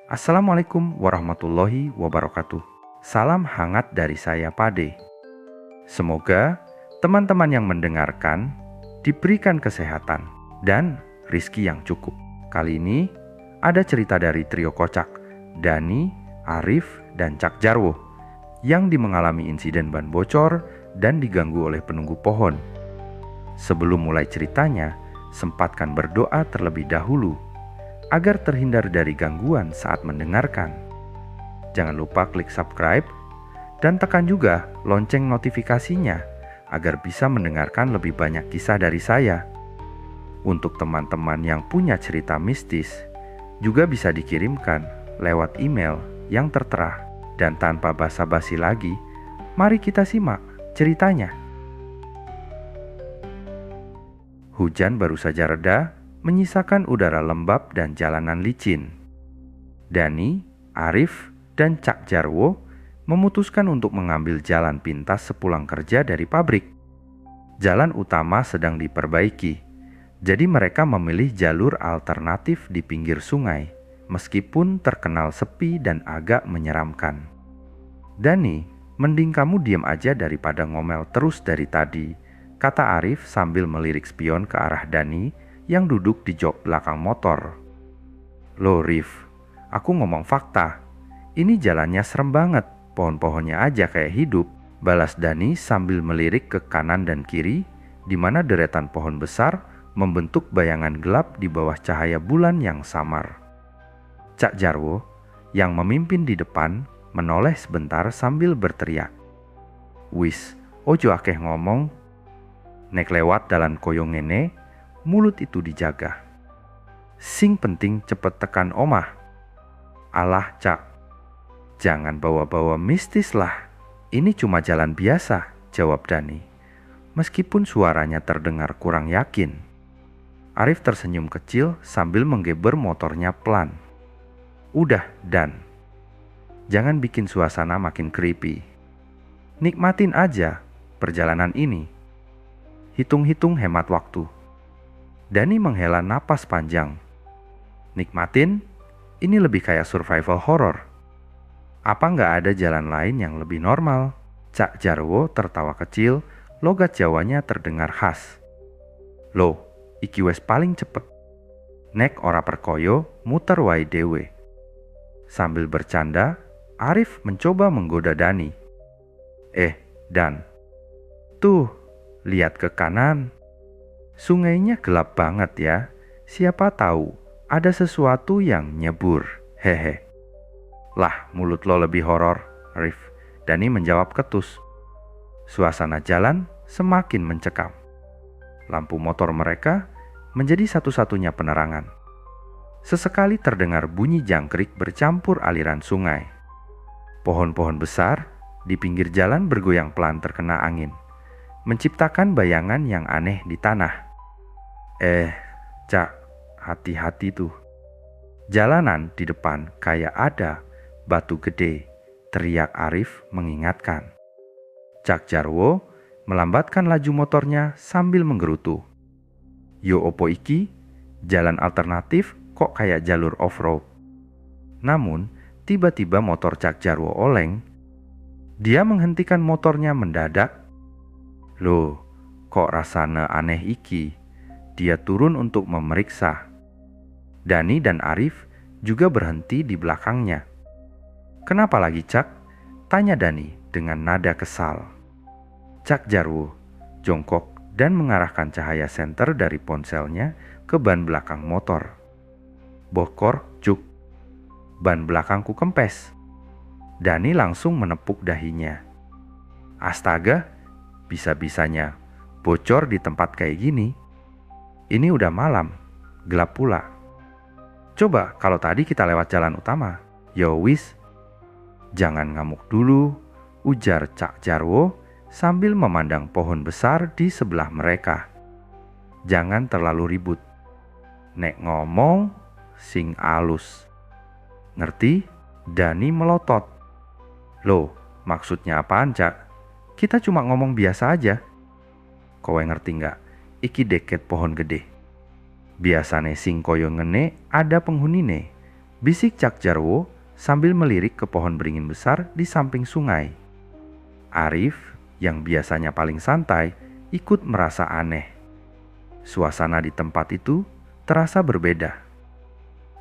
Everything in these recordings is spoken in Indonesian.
Assalamualaikum warahmatullahi wabarakatuh. Salam hangat dari saya Pade. Semoga teman-teman yang mendengarkan diberikan kesehatan dan rizki yang cukup. Kali ini ada cerita dari trio kocak, Dani, Arif, dan Cak Jarwo yang mengalami insiden ban bocor dan diganggu oleh penunggu pohon. Sebelum mulai ceritanya, sempatkan berdoa terlebih dahulu agar terhindar dari gangguan saat mendengarkan. Jangan lupa klik subscribe dan tekan juga lonceng notifikasinya agar bisa mendengarkan lebih banyak kisah dari saya. Untuk teman-teman yang punya cerita mistis, juga bisa dikirimkan lewat email yang tertera. Dan tanpa basa-basi lagi, mari kita simak ceritanya. Hujan baru saja reda, menyisakan udara lembab dan jalanan licin. Dani, Arif, dan Cak Jarwo memutuskan untuk mengambil jalan pintas sepulang kerja dari pabrik. Jalan utama sedang diperbaiki, jadi mereka memilih jalur alternatif di pinggir sungai, meskipun terkenal sepi dan agak menyeramkan. Dani, mending kamu diam aja daripada ngomel terus dari tadi, kata Arif sambil melirik spion ke arah Dani yang duduk di jok belakang motor. Loh Rif, aku ngomong fakta. Ini jalannya serem banget, pohon-pohonnya aja kayak hidup, balas Dani sambil melirik ke kanan dan kiri, di mana deretan pohon besar membentuk bayangan gelap di bawah cahaya bulan yang samar. Cak Jarwo, yang memimpin di depan, menoleh sebentar sambil berteriak. Wis, ojo akeh ngomong. Nek lewat dalan koyong ngene, mulut itu dijaga. Sing penting cepet tekan omah. Alah Cak, jangan bawa-bawa mistis lah. Ini cuma jalan biasa, jawab Dani. Meskipun suaranya terdengar kurang yakin. Arif tersenyum kecil sambil menggeber motornya pelan. Udah, Dan. Jangan bikin suasana makin creepy. Nikmatin aja perjalanan ini. Hitung-hitung hemat waktu. Dani menghela napas panjang. Nikmatin? Ini lebih kayak survival horror. Apa nggak ada jalan lain yang lebih normal? Cak Jarwo tertawa kecil, logat Jawanya terdengar khas. Loh, iki wes paling cepet. Nek ora perkoyo, muter wae dewe. Sambil bercanda, Arif mencoba menggoda Dani. Dan, tuh, lihat ke kanan. Sungainya gelap banget ya. Siapa tahu ada sesuatu yang nyebur. Hehe. Lah, mulut lo lebih horor, Arif. Dani menjawab ketus. Suasana jalan semakin mencekam. Lampu motor mereka menjadi satu-satunya penerangan. Sesekali terdengar bunyi jangkrik bercampur aliran sungai. Pohon-pohon besar di pinggir jalan bergoyang pelan terkena angin, menciptakan bayangan yang aneh di tanah. Cak, hati-hati tuh. Jalanan di depan kayak ada batu gede, teriak Arif mengingatkan. Cak Jarwo melambatkan laju motornya sambil menggerutu. Yo opo iki, jalan alternatif kok kayak jalur off-road. Namun, tiba-tiba motor Cak Jarwo oleng. Dia menghentikan motornya mendadak. Loh, kok rasanya aneh iki? Dia turun untuk memeriksa. Dani dan Arif juga berhenti di belakangnya. Kenapa lagi Cak? Tanya Dani dengan nada kesal. Cak Jarwo jongkok dan mengarahkan cahaya senter dari ponselnya ke ban belakang motor. Bokor, cuk. Ban belakangku kempes. Dani langsung menepuk dahinya. Astaga, bisa-bisanya bocor di tempat kayak gini. Ini udah malam, gelap pula. Coba kalau tadi kita lewat jalan utama. Yo wis. Jangan ngamuk dulu, ujar Cak Jarwo sambil memandang pohon besar di sebelah mereka. Jangan terlalu ribut. Nek ngomong, sing alus. Ngerti? Dani melotot. Loh, maksudnya apaan Cak? Kita cuma ngomong biasa aja. Kowe ngerti nggak? Iki deket pohon gede. Biasane sing koyo ngene ada penghunine. bisik Cak Jarwo sambil melirik ke pohon beringin besar di samping sungai. Arif, yang biasanya paling santai, ikut merasa aneh. Suasana di tempat itu terasa berbeda.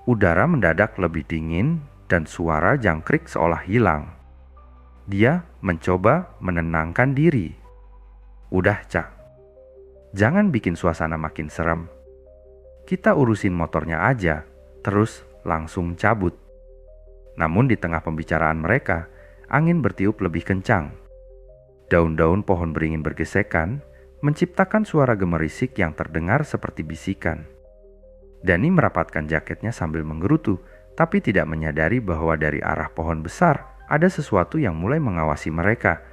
Udara mendadak lebih dingin dan suara jangkrik seolah hilang. Dia mencoba menenangkan diri. "Udah, Cak. Jangan bikin suasana makin serem. Kita urusin motornya aja, terus langsung cabut." Namun di tengah pembicaraan mereka, angin bertiup lebih kencang. Daun-daun pohon beringin bergesekan, menciptakan suara gemerisik yang terdengar seperti bisikan. Dani merapatkan jaketnya sambil menggerutu, tapi tidak menyadari bahwa dari arah pohon besar ada sesuatu yang mulai mengawasi mereka.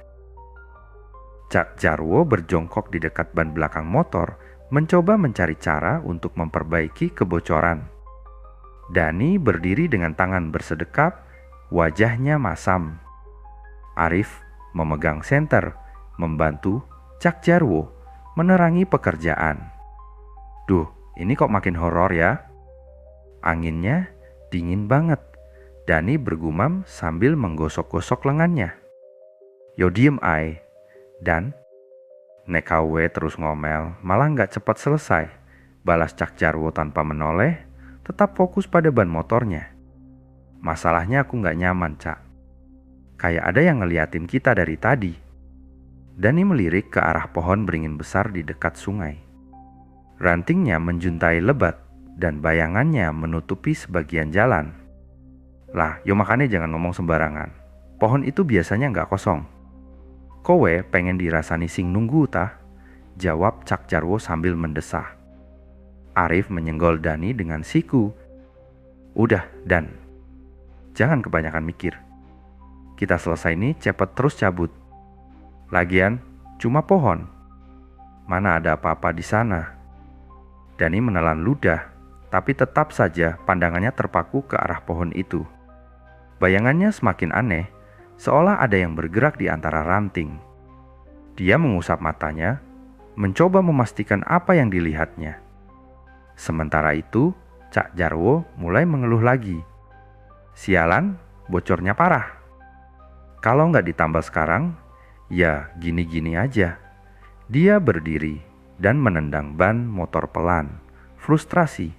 Cak Jarwo berjongkok di dekat ban belakang motor, mencoba mencari cara untuk memperbaiki kebocoran. Dani berdiri dengan tangan bersedekap, wajahnya masam. Arif memegang senter, membantu Cak Jarwo menerangi pekerjaan. "Duh, ini kok makin horor ya?" Anginnya dingin banget. Dani bergumam sambil menggosok-gosok lengannya. "Yo diem ai." Dan Nekawe terus ngomel, malah nggak cepat selesai. Balas Cak Jarwo tanpa menoleh, tetap fokus pada ban motornya. "Masalahnya aku nggak nyaman, Cak. Kayak ada yang ngeliatin kita dari tadi." Dani melirik ke arah pohon beringin besar di dekat sungai. Rantingnya menjuntai lebat dan bayangannya menutupi sebagian jalan. "Lah, yo makanya jangan ngomong sembarangan. Pohon itu biasanya nggak kosong." "Kowe pengen dirasani sing nunggu tah?" jawab Cak Jarwo sambil mendesah. Arif menyenggol Dani dengan siku. "Udah, Dan. Jangan kebanyakan mikir. Kita selesai ini cepet terus cabut. Lagian, cuma pohon. Mana ada apa-apa di sana." Dani menelan ludah, tapi tetap saja pandangannya terpaku ke arah pohon itu. Bayangannya semakin aneh, seolah ada yang bergerak di antara ranting. Dia mengusap matanya, mencoba memastikan apa yang dilihatnya. Sementara itu, Cak Jarwo mulai mengeluh lagi. "Sialan, bocornya parah. Kalau nggak ditambal sekarang, ya gini-gini aja." Dia berdiri dan menendang ban motor pelan, frustrasi.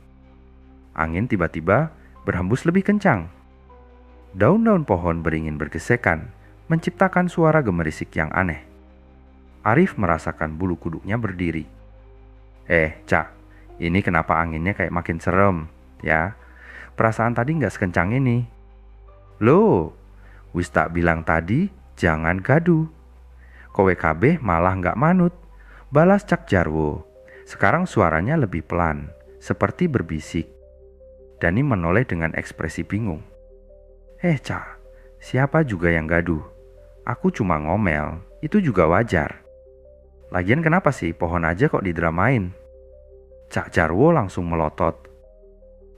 Angin tiba-tiba berhembus lebih kencang. Daun-daun pohon beringin bergesekan, menciptakan suara gemerisik yang aneh. Arif merasakan bulu kuduknya berdiri. Cak, ini kenapa anginnya kayak makin serem, ya? Perasaan tadi nggak sekencang ini." "Loh, wis tak bilang tadi jangan gaduh. Kowe kabeh malah nggak manut," balas Cak Jarwo. Sekarang suaranya lebih pelan, seperti berbisik. Dani menoleh dengan ekspresi bingung. Cak, siapa juga yang gaduh? Aku cuma ngomel, itu juga wajar. Lagian kenapa sih pohon aja kok didramain?" Cak Jarwo langsung melotot.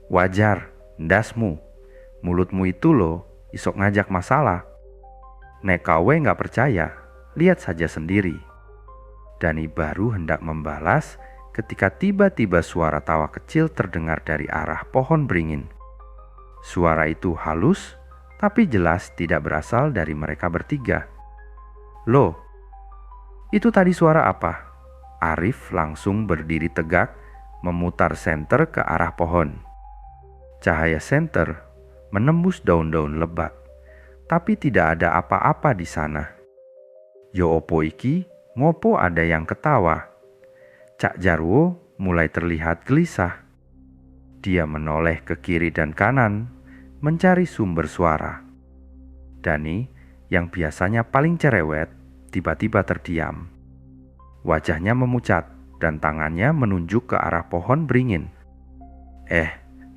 "Wajar, ndasmu. Mulutmu itu loh, isok ngajak masalah. Nek kawe nggak percaya, lihat saja sendiri." Dani baru hendak membalas ketika tiba-tiba suara tawa kecil terdengar dari arah pohon beringin. Suara itu halus, tapi jelas tidak berasal dari mereka bertiga. "Loh, itu tadi suara apa?" Arif langsung berdiri tegak, memutar senter ke arah pohon. Cahaya senter menembus daun-daun lebat, tapi tidak ada apa-apa di sana. "Yo opo iki, ngopo ada yang ketawa?" Cak Jarwo mulai terlihat gelisah. Dia menoleh ke kiri dan kanan, mencari sumber suara. Dani, yang biasanya paling cerewet, tiba-tiba terdiam. Wajahnya memucat dan tangannya menunjuk ke arah pohon beringin.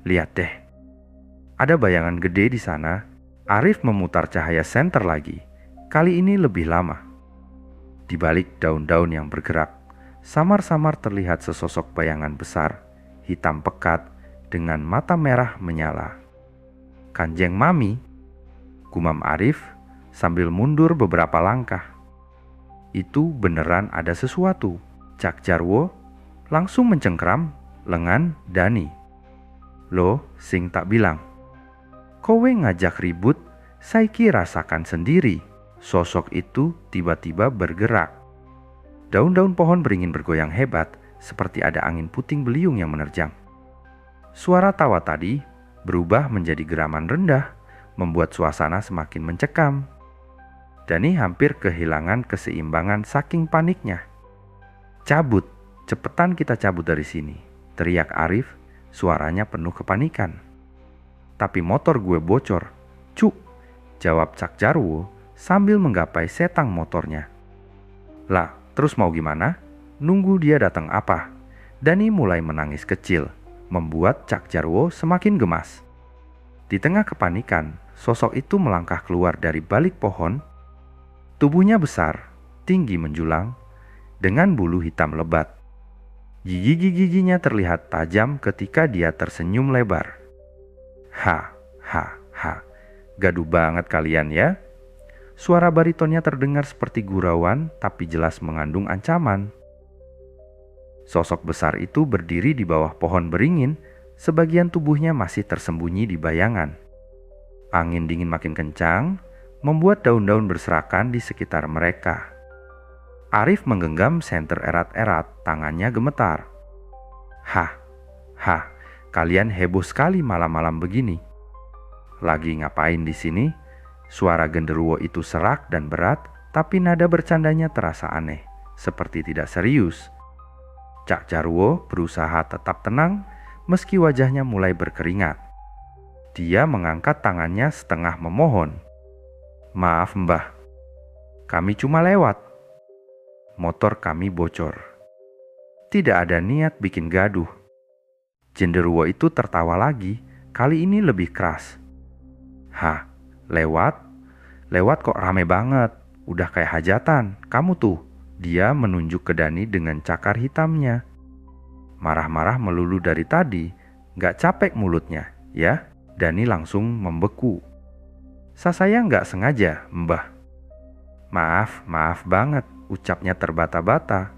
Lihat deh. Ada bayangan gede di sana." Arif memutar cahaya senter lagi. Kali ini lebih lama. Di balik daun-daun yang bergerak, samar-samar terlihat sesosok bayangan besar, hitam pekat dengan mata merah menyala. "Kanjeng Mami," gumam Arif sambil mundur beberapa langkah. Itu beneran ada sesuatu. Cak Jarwo langsung mencengkram lengan Dani. "Loh, sing tak bilang." Kowe ngajak ribut, Saiki rasakan sendiri. Sosok itu tiba-tiba bergerak. Daun-daun pohon beringin bergoyang hebat, seperti ada angin puting beliung yang menerjang. Suara tawa tadi berubah menjadi geraman rendah, membuat suasana semakin mencekam. Dani hampir kehilangan keseimbangan saking paniknya. "Cabut, cepetan kita cabut dari sini," teriak Arif, suaranya penuh kepanikan. "Tapi motor gue bocor." "Cuk," jawab Cak Jarwo sambil menggapai setang motornya. "Lah, terus mau gimana? Nunggu dia datang apa?" Dani mulai menangis kecil, membuat Cak Jarwo semakin gemas. Di tengah kepanikan, sosok itu melangkah keluar dari balik pohon. Tubuhnya besar, tinggi menjulang, dengan bulu hitam lebat. Gigi-giginya terlihat tajam ketika dia tersenyum lebar. "Ha, ha, ha. Gaduh banget kalian ya." Suara baritonnya terdengar seperti gurauan, tapi jelas mengandung ancaman. Sosok besar itu berdiri di bawah pohon beringin, sebagian tubuhnya masih tersembunyi di bayangan. Angin dingin makin kencang, membuat daun-daun berserakan di sekitar mereka. Arif menggenggam senter erat-erat, tangannya gemetar. "Hah, hah, kalian heboh sekali malam-malam begini. Lagi ngapain di sini?" Suara genderuwo itu serak dan berat, tapi nada bercandanya terasa aneh, seperti tidak serius. Cak Jarwo berusaha tetap tenang, meski wajahnya mulai berkeringat. Dia mengangkat tangannya setengah memohon. "Maaf Mbah, kami cuma lewat. Motor kami bocor. Tidak ada niat bikin gaduh." Genderuwo itu tertawa lagi, kali ini lebih keras. "Hah, lewat? Lewat kok rame banget, udah kayak hajatan, kamu tuh." Dia menunjuk ke Dani dengan cakar hitamnya. "Marah-marah melulu dari tadi, gak capek mulutnya, ya?" Dani langsung membeku. "Saya gak sengaja, Mbah." Maaf banget," ucapnya terbata-bata.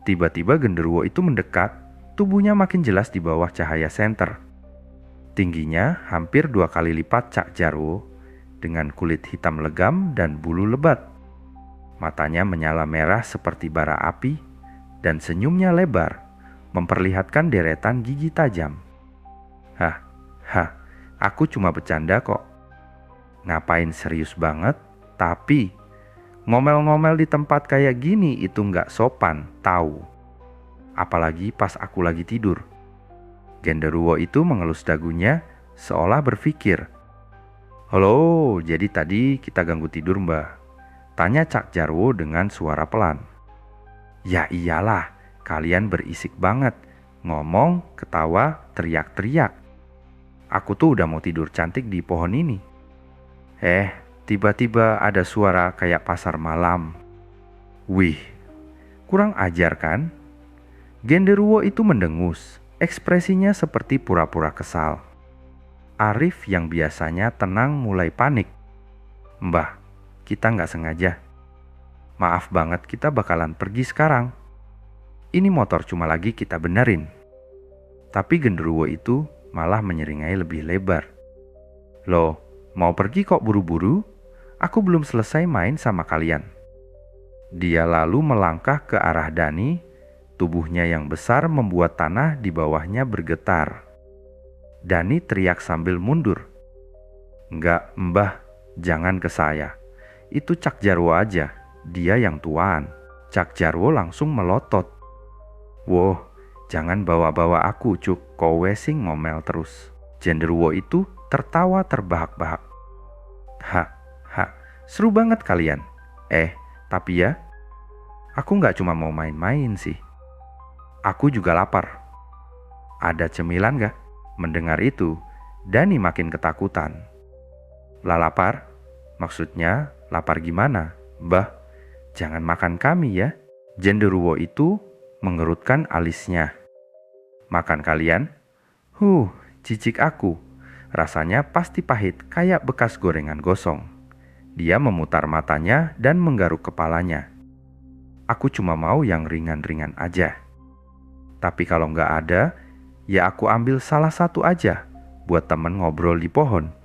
Tiba-tiba genderuwo itu mendekat, tubuhnya makin jelas di bawah cahaya senter. Tingginya hampir 2 kali lipat Cak Jarwo, dengan kulit hitam legam dan bulu lebat. Matanya menyala merah seperti bara api, dan senyumnya lebar, memperlihatkan deretan gigi tajam. "Hah, aku cuma bercanda kok." "Ngapain serius banget? Tapi ngomel-ngomel di tempat kayak gini itu nggak sopan, tahu. Apalagi pas aku lagi tidur." Genderuwo itu mengelus dagunya seolah berpikir. "Halo, jadi tadi kita ganggu tidur Mbah?" tanya Cak Jarwo dengan suara pelan. "Ya iyalah, kalian berisik banget. Ngomong, ketawa, teriak-teriak. Aku tuh udah mau tidur cantik di pohon ini. Tiba-tiba ada suara kayak pasar malam." "Wih, kurang ajar kan?" Genderuwo itu mendengus, ekspresinya seperti pura-pura kesal. Arif yang biasanya tenang mulai panik. "Mbah, kita nggak sengaja. Maaf banget, kita bakalan pergi sekarang. Ini motor cuma lagi kita benerin." Tapi genderuwo itu malah menyeringai lebih lebar. "Loh, mau pergi kok buru-buru? Aku belum selesai main sama kalian." Dia lalu melangkah ke arah Dani, tubuhnya yang besar membuat tanah di bawahnya bergetar. Dani teriak sambil mundur. "Enggak, Mbah, jangan ke saya. Itu Cak Jarwo aja, dia yang tuaan." Cak Jarwo langsung melotot. "Woh, jangan bawa-bawa aku, Cuk, kowe sing ngomel terus." Genderuwo itu tertawa terbahak-bahak. Seru banget kalian. Tapi ya, aku nggak cuma mau main-main sih. Aku juga lapar. Ada cemilan nggak?" Mendengar itu, Dani makin ketakutan. "Lah lapar? Maksudnya lapar gimana? Mbah, jangan makan kami ya." Genderuwo itu mengerutkan alisnya. "Makan kalian? Cicik aku. Rasanya pasti pahit kayak bekas gorengan gosong." Dia memutar matanya dan menggaruk kepalanya. "Aku cuma mau yang ringan-ringan aja. Tapi kalau nggak ada, ya aku ambil salah satu aja buat temen ngobrol di pohon."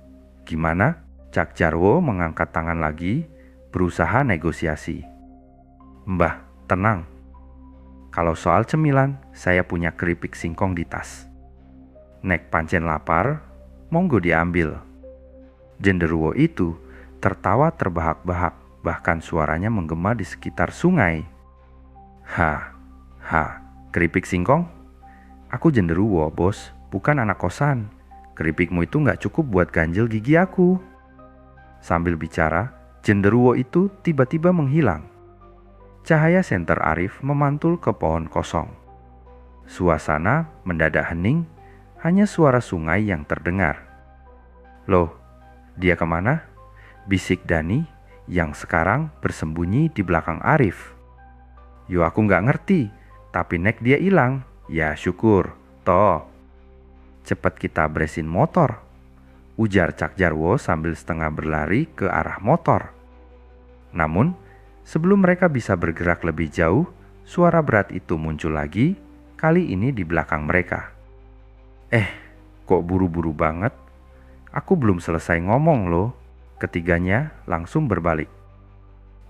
Gimana? Cak Jarwo mengangkat tangan lagi, berusaha negosiasi. Mbah, tenang. Kalau soal cemilan, saya punya keripik singkong di tas. Nek pancen lapar, monggo diambil. Genderuwo itu tertawa terbahak-bahak, bahkan suaranya menggema di sekitar sungai. Ha, keripik singkong? Aku genderuwo, bos, bukan anak kosan. Keripikmu itu nggak cukup buat ganjel gigi aku. Sambil bicara, genderuwo itu tiba-tiba menghilang. Cahaya senter Arif memantul ke pohon kosong. Suasana mendadak hening, hanya suara sungai yang terdengar. Loh, dia kemana? Bisik Dani yang sekarang bersembunyi di belakang Arif. Yo aku nggak ngerti, tapi nek dia hilang, ya syukur, toh. Cepet kita beresin motor, ujar Cak Jarwo sambil setengah berlari ke arah motor. Namun, sebelum mereka bisa bergerak lebih jauh, suara berat itu muncul lagi, kali ini di belakang mereka. Kok buru-buru banget? Aku belum selesai ngomong loh. Ketiganya langsung berbalik.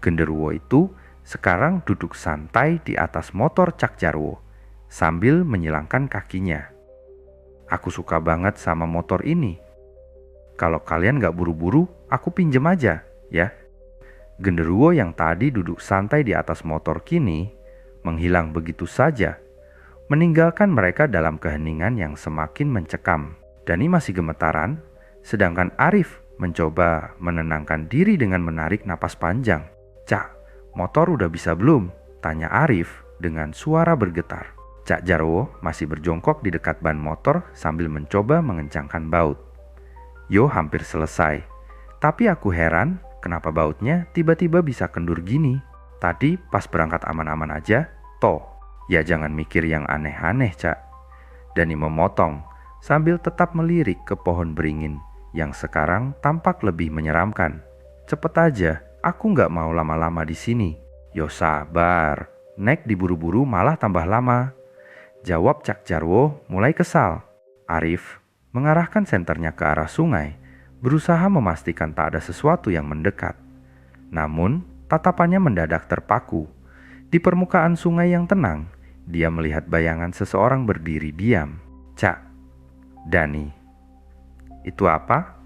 Genderuwo itu sekarang duduk santai di atas motor Cak Jarwo sambil menyilangkan kakinya. Aku suka banget sama motor ini. Kalau kalian gak buru-buru, aku pinjem aja, ya. Genderuwo yang tadi duduk santai di atas motor kini menghilang begitu saja, meninggalkan mereka dalam keheningan yang semakin mencekam. Dani masih gemetaran, sedangkan Arif mencoba menenangkan diri dengan menarik napas panjang. Cak, motor udah bisa belum? Tanya Arif dengan suara bergetar. Cak Jarwo masih berjongkok di dekat ban motor sambil mencoba mengencangkan baut. Yo hampir selesai, tapi aku heran kenapa bautnya tiba-tiba bisa kendur gini. Tadi pas berangkat aman-aman aja, toh. Ya jangan mikir yang aneh-aneh, Cak. Dani memotong sambil tetap melirik ke pohon beringin yang sekarang tampak lebih menyeramkan. Cepet aja, aku nggak mau lama-lama di sini. Yo sabar, nek diburu-buru malah tambah lama. Jawab Cak Jarwo mulai kesal. Arif mengarahkan senternya ke arah sungai, berusaha memastikan tak ada sesuatu yang mendekat. Namun, tatapannya mendadak terpaku. Di permukaan sungai yang tenang, dia melihat bayangan seseorang berdiri diam. Cak, Dani. Itu apa?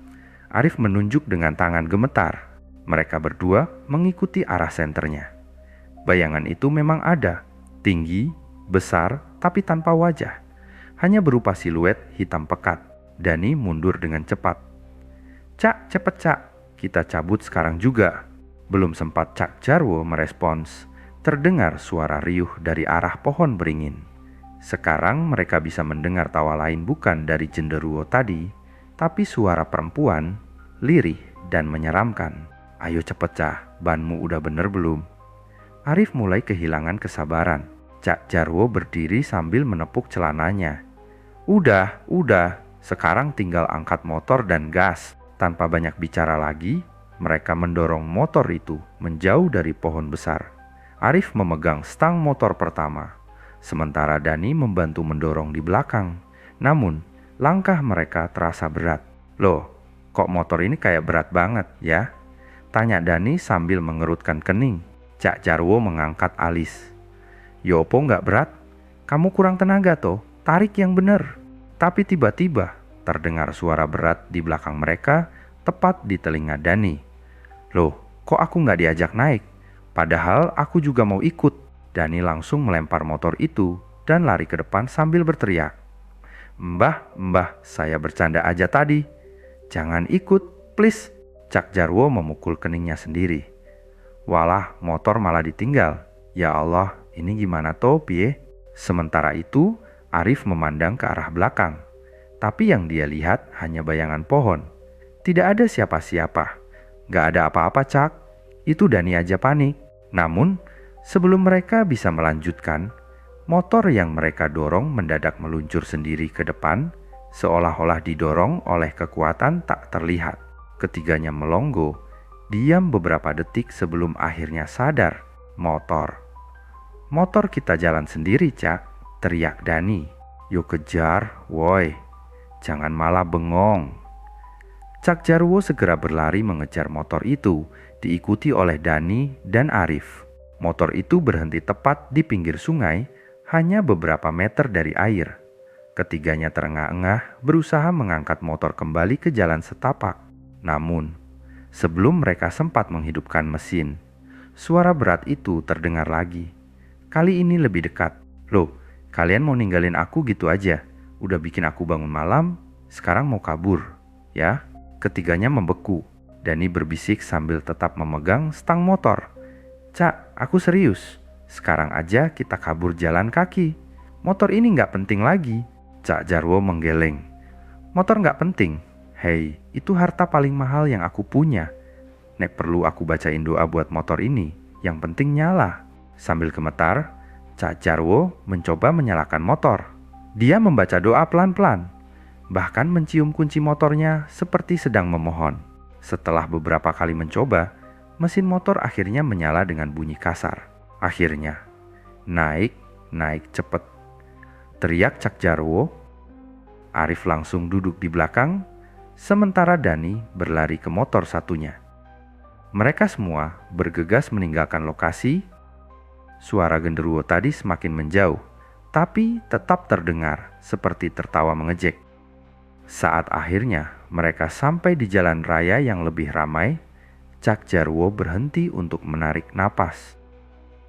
Arif menunjuk dengan tangan gemetar. Mereka berdua mengikuti arah senternya. Bayangan itu memang ada, tinggi, besar, tapi tanpa wajah. Hanya berupa siluet hitam pekat. Dani mundur dengan cepat. Cak, cepet Cak, kita cabut sekarang juga. Belum sempat Cak Jarwo merespons, terdengar suara riuh dari arah pohon beringin. Sekarang mereka bisa mendengar tawa lain bukan dari genderuwo tadi, tapi suara perempuan, lirih dan menyeramkan. Ayo cepet Cak, banmu udah bener belum? Arif mulai kehilangan kesabaran. Cak Jarwo berdiri sambil menepuk celananya. Udah, sekarang tinggal angkat motor dan gas. Tanpa banyak bicara lagi, mereka mendorong motor itu menjauh dari pohon besar. Arif memegang stang motor pertama, sementara Dani membantu mendorong di belakang. Namun, langkah mereka terasa berat. Loh, kok motor ini kayak berat banget ya? Tanya Dani sambil mengerutkan kening. Cak Jarwo mengangkat alis. Yopo nggak berat? Kamu kurang tenaga toh, tarik yang bener. Tapi tiba-tiba terdengar suara berat di belakang mereka, tepat di telinga Dani. Loh, kok aku nggak diajak naik? Padahal aku juga mau ikut. Dani langsung melempar motor itu dan lari ke depan sambil berteriak. Mbah, saya bercanda aja tadi. Jangan ikut, please. Cak Jarwo memukul keningnya sendiri. Walah, motor malah ditinggal. Ya Allah, ini gimana toh, piye? Sementara itu, Arif memandang ke arah belakang. Tapi yang dia lihat hanya bayangan pohon. Tidak ada siapa-siapa. Gak ada apa-apa, Cak. Itu Dani aja panik. Namun, sebelum mereka bisa melanjutkan, motor yang mereka dorong mendadak meluncur sendiri ke depan, seolah-olah didorong oleh kekuatan tak terlihat. Ketiganya melongo, diam beberapa detik sebelum akhirnya sadar. Motor kita jalan sendiri, Cak. Teriak Dani. Yuk kejar, woi. Jangan malah bengong. Cak Jarwo segera berlari mengejar motor itu, diikuti oleh Dani dan Arif. Motor itu berhenti tepat di pinggir sungai, hanya beberapa meter dari air. Ketiganya terengah-engah berusaha mengangkat motor kembali ke jalan setapak. Namun, sebelum mereka sempat menghidupkan mesin, suara berat itu terdengar lagi. Kali ini lebih dekat. "Loh, kalian mau ninggalin aku gitu aja? Udah bikin aku bangun malam, sekarang mau kabur, ya?" Ketiganya membeku. Dani berbisik sambil tetap memegang stang motor. "Cak, aku serius. Sekarang aja kita kabur jalan kaki. Motor ini nggak penting lagi." Cak Jarwo menggeleng. "Motor nggak penting? Hei, itu harta paling mahal yang aku punya. Nek perlu aku bacain doa buat motor ini, yang penting nyala." Sambil gemetar, Cak Jarwo mencoba menyalakan motor. Dia membaca doa pelan-pelan, bahkan mencium kunci motornya seperti sedang memohon. Setelah beberapa kali mencoba, mesin motor akhirnya menyala dengan bunyi kasar. Akhirnya, naik cepet, teriak Cak Jarwo. Arif langsung duduk di belakang, sementara Dani berlari ke motor satunya. Mereka semua bergegas meninggalkan lokasi. Suara genderuwo tadi semakin menjauh, tapi tetap terdengar seperti tertawa mengejek. Saat akhirnya mereka sampai di jalan raya yang lebih ramai, Cak Jarwo berhenti untuk menarik napas.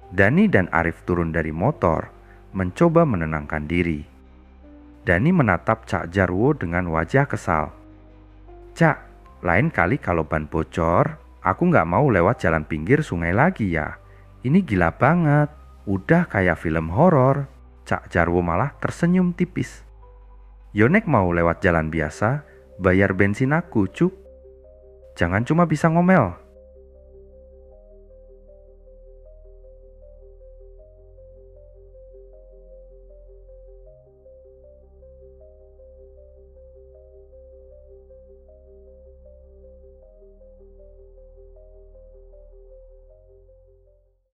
Dani dan Arif turun dari motor, mencoba menenangkan diri. Dani menatap Cak Jarwo dengan wajah kesal. "Cak, lain kali kalau ban bocor, aku nggak mau lewat jalan pinggir sungai lagi ya. Ini gila banget, udah kayak film horor." Cak Jarwo malah tersenyum tipis. "Yonek mau lewat jalan biasa, bayar bensin aku, Cuk. Jangan cuma bisa ngomel,